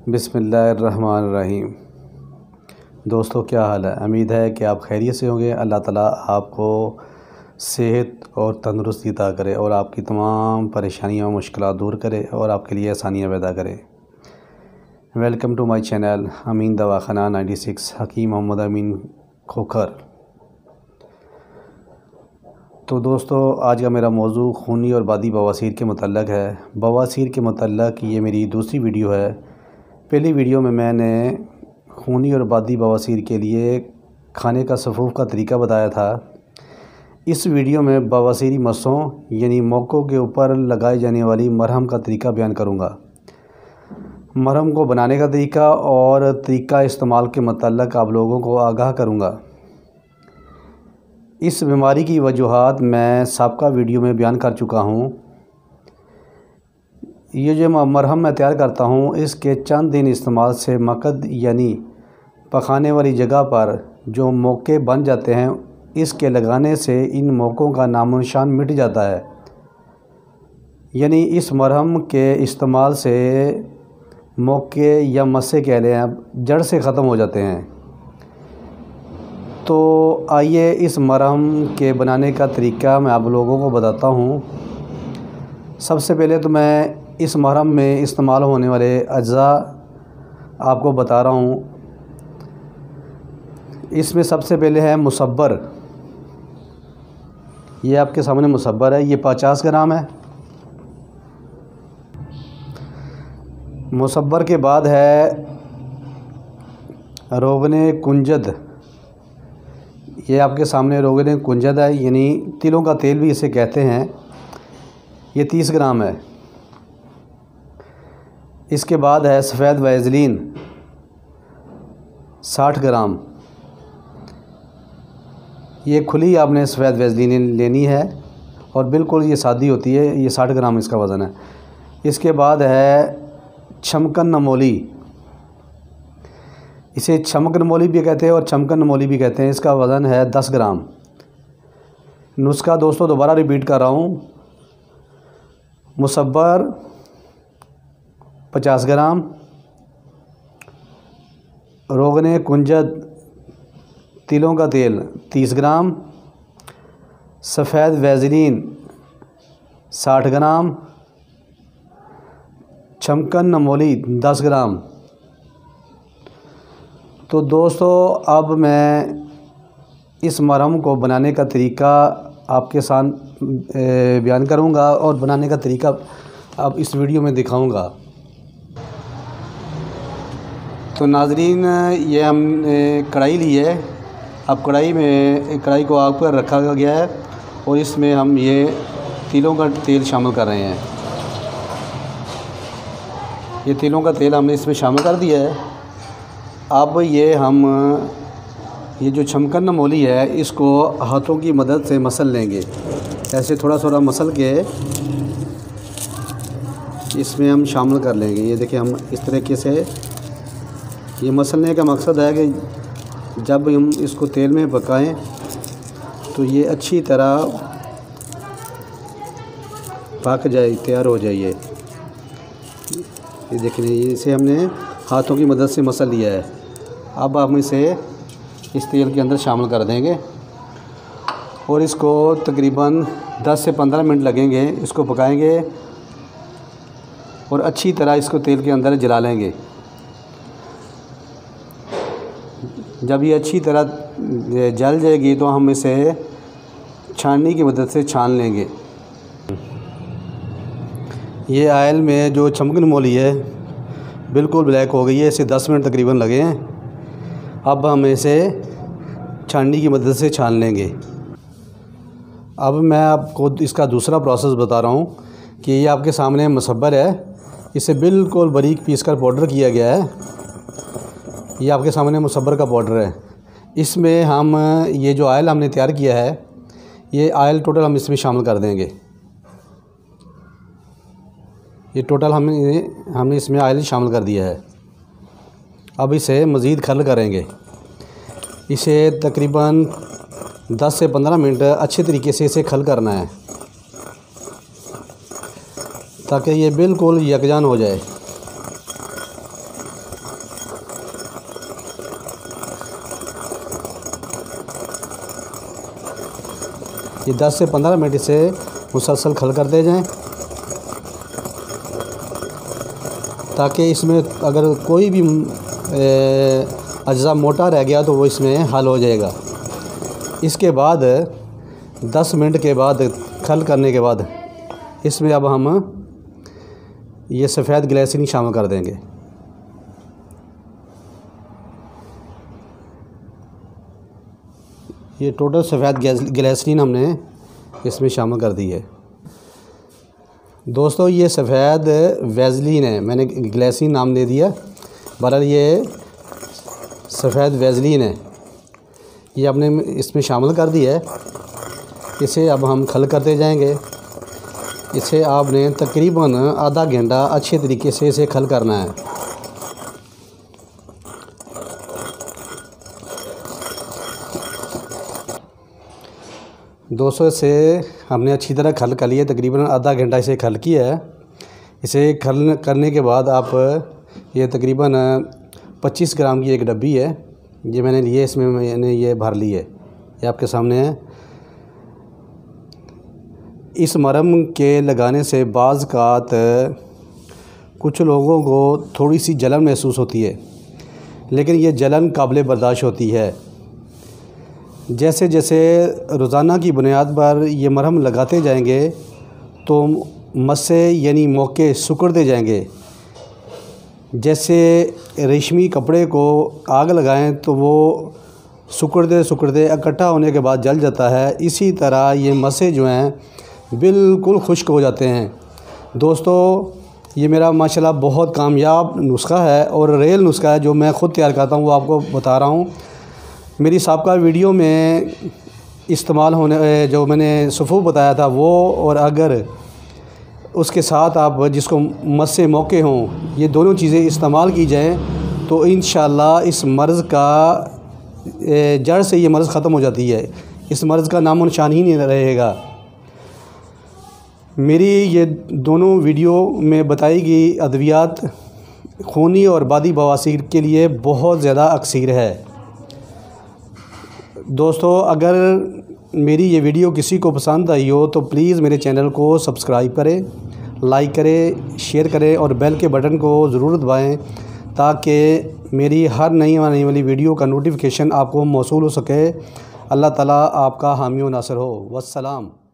बिस्मिल्लाहिर्रहमानिर्रहीम। दोस्तों, क्या हाल है? उम्मीद है कि आप खैरियत से होंगे। अल्लाह ताला आपको सेहत और तंदुरुस्ती अता करे और आपकी तमाम परेशानियाँ और मुश्किलात दूर करे और आपके लिए आसानियाँ पैदा करे। वेलकम टू माय चैनल अमीन दवाखाना 96 हकीम मोहम्मद अमीन खोखर। तो दोस्तों, आज का मेरा मौजू खूनी और बादी बवासीर के मतलब है। बवासीर के मतलब ये मेरी दूसरी वीडियो है। पहली वीडियो में मैंने खूनी और बादी बवासीर के लिए खाने का सफ़ूफ़ का तरीका बताया था। इस वीडियो में बवासीरी मस्सों यानी मौकों के ऊपर लगाई जाने वाली मरहम का तरीका बयान करूँगा। मरहम को बनाने का तरीका और तरीका इस्तेमाल के मतलब आप लोगों को आगाह करूँगा। इस बीमारी की वजूहात मैं साबका वीडियो में बयान कर चुका हूँ। ये जो मरहम मैं तैयार करता हूँ, इसके चंद दिन इस्तेमाल से मकद यानी पकाने वाली जगह पर जो मौके बन जाते हैं, इसके लगाने से इन मौकों का नामो निशान मिट जाता है। यानी इस मरहम के इस्तेमाल से मौके या मस्से कह लें आप जड़ से ख़त्म हो जाते हैं। तो आइए इस मरहम के बनाने का तरीका मैं आप लोगों को बताता हूँ। सबसे पहले तो मैं इस मरहम में इस्तेमाल होने वाले अज्जा आपको बता रहा हूँ। इसमें सबसे पहले है मुसब्बर। ये आपके सामने मुसब्बर है, ये 50 ग्राम है। मुसब्बर के बाद है रोगने कुंजद। ये आपके सामने रोगने कुंजद है, यानी तिलों का तेल भी इसे कहते हैं। ये 30 ग्राम है। इसके बाद है सफ़ेद वैज़लीन 60 ग्राम। ये खुली आपने सफ़ेद वैज़लीन लेनी है और बिल्कुल ये सादी होती है। ये 60 ग्राम इसका वज़न है। इसके बाद है छमकन नमोली। इसे छमक नमोली भी कहते हैं और छमकन नमोली भी कहते हैं। इसका वज़न है 10 ग्राम। नुस्खा दोस्तों दोबारा रिपीट कर रहा हूँ। मुसब्बर 50 ग्राम, रोगने कुंजद तिलों का तेल 30 ग्राम, सफ़ेद वैज़लीन 60 ग्राम, छमकन नमोली 10 ग्राम। तो दोस्तों, अब मैं इस मरहम को बनाने का तरीका आपके साथ बयान करूंगा और बनाने का तरीका अब इस वीडियो में दिखाऊंगा। तो नाज़रीन, ये हमने कढ़ाई ली है। अब कढ़ाई को आग पर रखा गया है और इसमें हम ये तिलों का तेल शामिल कर रहे हैं। ये तिलों का तेल हमने इसमें शामिल कर दिया है। अब ये जो छमकन नमोली है, इसको हाथों की मदद से मसल लेंगे। ऐसे थोड़ा थोड़ा मसल के इसमें हम शामिल कर लेंगे। ये देखिए, हम इस तरीके से ये मसलने का मकसद है कि जब हम इसको तेल में पकाएं तो ये अच्छी तरह पक जाए, तैयार हो जाए। ये देखिए, इसे हमने हाथों की मदद से मसल लिया है। अब हम इसे इस तेल के अंदर शामिल कर देंगे और इसको तकरीबन 10 से 15 मिनट लगेंगे। इसको पकाएंगे और अच्छी तरह इसको तेल के अंदर जला लेंगे। जब ये अच्छी तरह जल जाएगी तो हम इसे छाननी की मदद से छान लेंगे। ये आयल में जो छमकन नमोली है बिल्कुल ब्लैक हो गई है। इसे 10 मिनट तकरीबन लगे हैं। अब हम इसे छाननी की मदद से छान लेंगे। अब मैं आपको इसका दूसरा प्रोसेस बता रहा हूँ कि ये आपके सामने मुसब्बर है। इसे बिल्कुल बारीक पीस कर पाउडर किया गया है। ये आपके सामने मुसब्बर का पाउडर है। इसमें हम ये जो आयल हमने तैयार किया है, ये आयल टोटल हम इसमें शामिल कर देंगे। ये टोटल हमने इसमें ऑयल शामिल कर दिया है। अब इसे मज़ीद खल करेंगे। इसे तकरीबन 10 से 15 मिनट अच्छे तरीके से इसे खल करना है ताकि ये बिल्कुल यकजान हो जाए। ये 10 से 15 मिनट इसे मुसलसल खल करते जाएं, ताकि इसमें अगर कोई भी अज्जा मोटा रह गया तो वो इसमें हल हो जाएगा। इसके बाद 10 मिनट के बाद खल करने के बाद इसमें अब हम ये सफ़ेद ग्लिसरीन शामिल कर देंगे। ये टोटल सफ़ेद ग्लिसरीन हमने इसमें शामिल कर दी है। दोस्तों ये सफ़ेद वैज़लीन है, मैंने ग्लिसरीन नाम दे दिया, बहरहाल ये सफ़ेद वैज़लीन है। ये आपने इसमें शामिल कर दिया है। इसे अब हम खल करते जाएंगे। इसे आपने तकरीबन आधा घंटा अच्छे तरीके से इसे खल करना है। दोस्तों इसे हमने अच्छी तरह खल कर लिया, तकरीबन आधा घंटा इसे खल किया है। इसे खल करने के बाद आप ये तकरीबन 25 ग्राम की एक डब्बी है, ये मैंने लिए, इसमें मैंने ये भर ली है, ये आपके सामने है। इस मरहम के लगाने से बाज़-औक़ात कुछ लोगों को थोड़ी सी जलन महसूस होती है, लेकिन ये जलन काबिल बर्दाश्त होती है। जैसे जैसे रोज़ाना की बुनियाद पर ये मरहम लगाते जाएंगे तो मस्से यानी मौके सिकुड़ते जाएंगे। जैसे रेशमी कपड़े को आग लगाएं तो वो सिकुड़ते सिकुड़ते इकट्ठा होने के बाद जल जाता है, इसी तरह ये मस्से जो हैं बिल्कुल खुश्क हो जाते हैं। दोस्तों ये मेरा माशाल्लाह बहुत कामयाब नुस्खा है और रियल नुस्खा है, जो मैं ख़ुद तैयार करता हूँ वो आपको बता रहा हूँ। मेरी साबका वीडियो में इस्तेमाल होने जो मैंने सफ़ूफ बताया था वो, और अगर उसके साथ आप जिसको मस्से मौके हों, ये दोनों चीज़ें इस्तेमाल की जाएं तो इंशाअल्लाह इस मर्ज़ का जड़ से ये मर्ज़ ख़त्म हो जाती है, इस मर्ज़ का नामो निशान ही नहीं रहेगा। मेरी ये दोनों वीडियो में बताई गई अद्वियात खूनी और बादी बवासीर के लिए बहुत ज़्यादा अक्सीर है। दोस्तों अगर मेरी ये वीडियो किसी को पसंद आई हो तो प्लीज़ मेरे चैनल को सब्सक्राइब करें, लाइक करें, शेयर करें और बेल के बटन को ज़रूर दबाएं, ताकि मेरी हर नई आने वाली वीडियो का नोटिफिकेशन आपको मौसूल हो सके। अल्लाह ताला आपका हामी व नासिर हो। वस्सलाम।